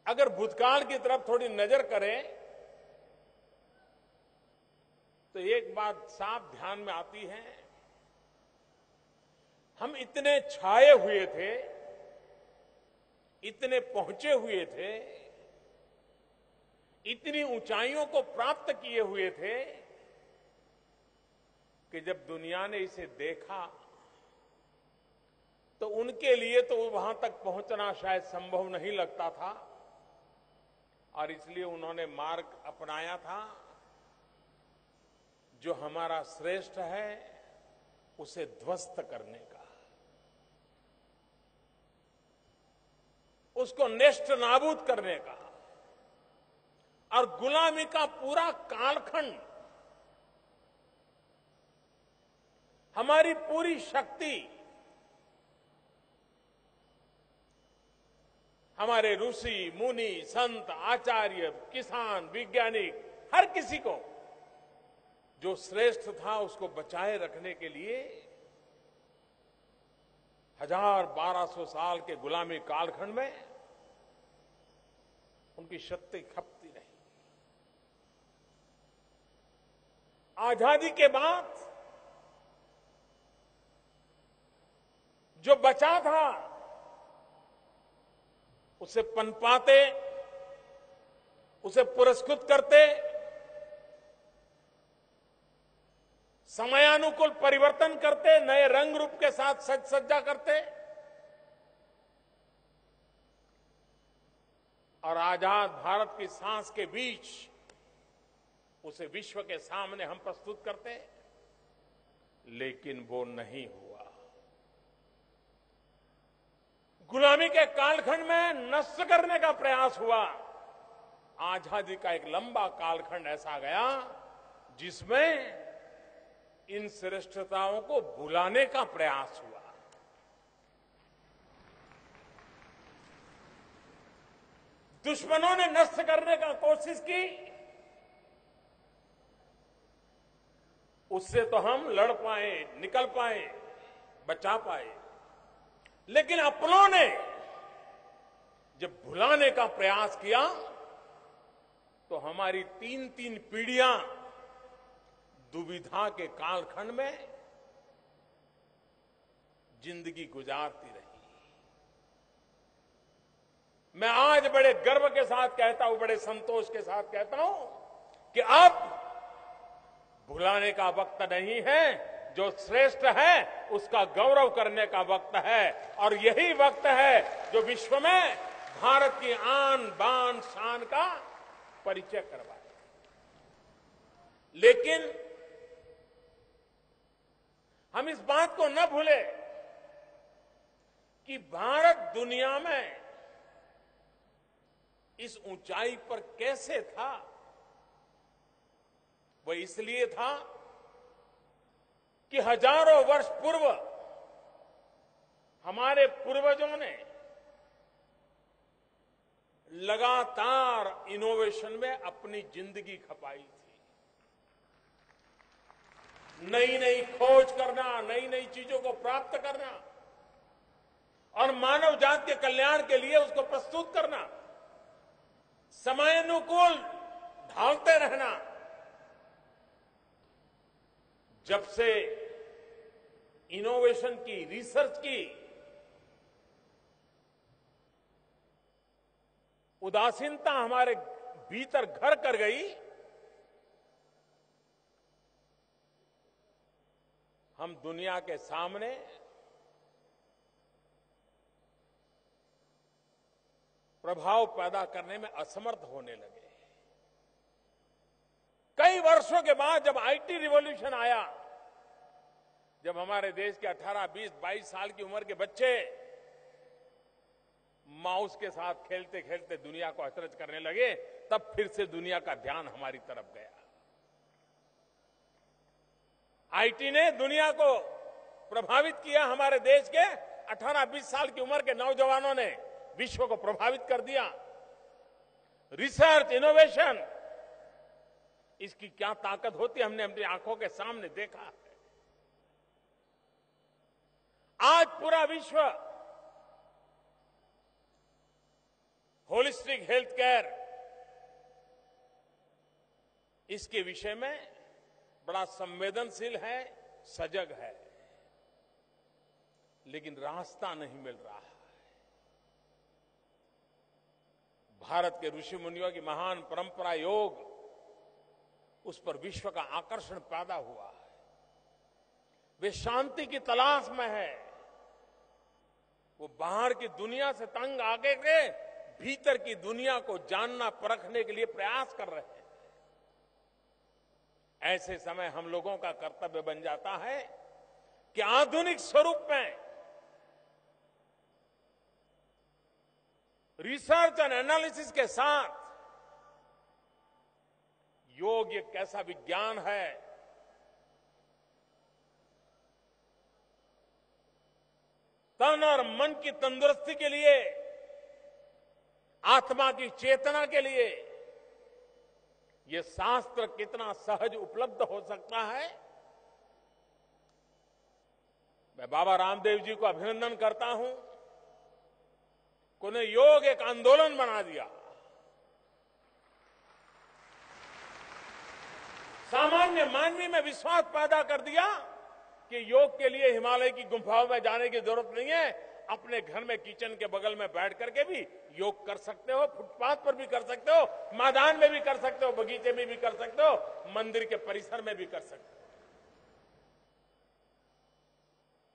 अगर भूतकाल की तरफ थोड़ी नजर करें तो एक बात साफ ध्यान में आती है, हम इतने छाए हुए थे, इतने पहुंचे हुए थे, इतनी ऊंचाइयों को प्राप्त किए हुए थे कि जब दुनिया ने इसे देखा तो उनके लिए तो वहां तक पहुंचना शायद संभव नहीं लगता था और इसलिए उन्होंने मार्ग अपनाया था जो हमारा श्रेष्ठ है उसे ध्वस्त करने का, उसको नेस्त नाबूद करने का और गुलामी का पूरा कालखंड, हमारी पूरी शक्ति, हमारे ऋषि मुनि संत आचार्य किसान वैज्ञानिक हर किसी को जो श्रेष्ठ था उसको बचाए रखने के लिए 1200 साल के गुलामी कालखंड में उनकी शक्ति खपती रही। आजादी के बाद जो बचा था उसे पनपाते, उसे पुरस्कृत करते, समयानुकूल परिवर्तन करते, नए रंग रूप के साथ सज सज्जा करते और आजाद भारत की सांस के बीच उसे विश्व के सामने हम प्रस्तुत करते, लेकिन वो नहीं हुआ। गुलामी के कालखंड में नष्ट करने का प्रयास हुआ। आजादी का एक लंबा कालखंड ऐसा गया जिसमें इन श्रेष्ठताओं को भुलाने का प्रयास हुआ। दुश्मनों ने नष्ट करने का कोशिश की, उससे तो हम लड़ पाए, निकल पाए, बचा पाए, लेकिन अपनों ने जब भुलाने का प्रयास किया तो हमारी 3-3 पीढ़ियां दुविधा के कालखंड में जिंदगी गुजारती रही। मैं आज बड़े गर्व के साथ कहता हूं, बड़े संतोष के साथ कहता हूं कि अब भुलाने का वक्त नहीं है, जो श्रेष्ठ है उसका गौरव करने का वक्त है और यही वक्त है जो विश्व में भारत की आन बान शान का परिचय करवाए। लेकिन हम इस बात को न भूले कि भारत दुनिया में इस ऊंचाई पर कैसे था। वो इसलिए था कि हजारों वर्ष पूर्व हमारे पूर्वजों ने लगातार इनोवेशन में अपनी जिंदगी खपाई थी। नई नई खोज करना, नई नई चीजों को प्राप्त करना और मानव जाति के कल्याण के लिए उसको प्रस्तुत करना, समयानुकूल ढालते रहना। जब से इनोवेशन की, रिसर्च की उदासीनता हमारे भीतर घर कर गई, हम दुनिया के सामने प्रभाव पैदा करने में असमर्थ होने लगे। कई वर्षों के बाद जब आईटी रिवॉल्यूशन आया, जब हमारे देश के 18, 20, 22 साल की उम्र के बच्चे माउस के साथ खेलते खेलते दुनिया को अचरज करने लगे, तब फिर से दुनिया का ध्यान हमारी तरफ गया। आईटी ने दुनिया को प्रभावित किया। हमारे देश के 18, 20 साल की उम्र के नौजवानों ने विश्व को प्रभावित कर दिया। रिसर्च, इनोवेशन, इसकी क्या ताकत होती है हमने अपनी आंखों के सामने देखा है। आज पूरा विश्व होलिस्टिक हेल्थ केयर, इसके विषय में बड़ा संवेदनशील है, सजग है, लेकिन रास्ता नहीं मिल रहा है। भारत के ऋषि मुनियों की महान परंपरा योग, उस पर विश्व का आकर्षण पैदा हुआ है। वे शांति की तलाश में है। वो बाहर की दुनिया से तंग आके के भीतर की दुनिया को जानना परखने के लिए प्रयास कर रहे हैं। ऐसे समय हम लोगों का कर्तव्य बन जाता है कि आधुनिक स्वरूप में रिसर्च एंड एनालिसिस के साथ योग एक ऐसा विज्ञान है तन और मन की तंदुरुस्ती के लिए, आत्मा की चेतना के लिए यह शास्त्र कितना सहज उपलब्ध हो सकता है। मैं बाबा रामदेव जी को अभिनंदन करता हूं कि उन्हें योग एक आंदोलन बना दिया। सामान्य मानवी में विश्वास पैदा कर दिया कि योग के लिए हिमालय की गुफाओं में जाने की जरूरत नहीं है। अपने घर में किचन के बगल में बैठ करके भी योग कर सकते हो, फुटपाथ पर भी कर सकते हो, मैदान में भी कर सकते हो, बगीचे में भी कर सकते हो, मंदिर के परिसर में भी कर सकते हो।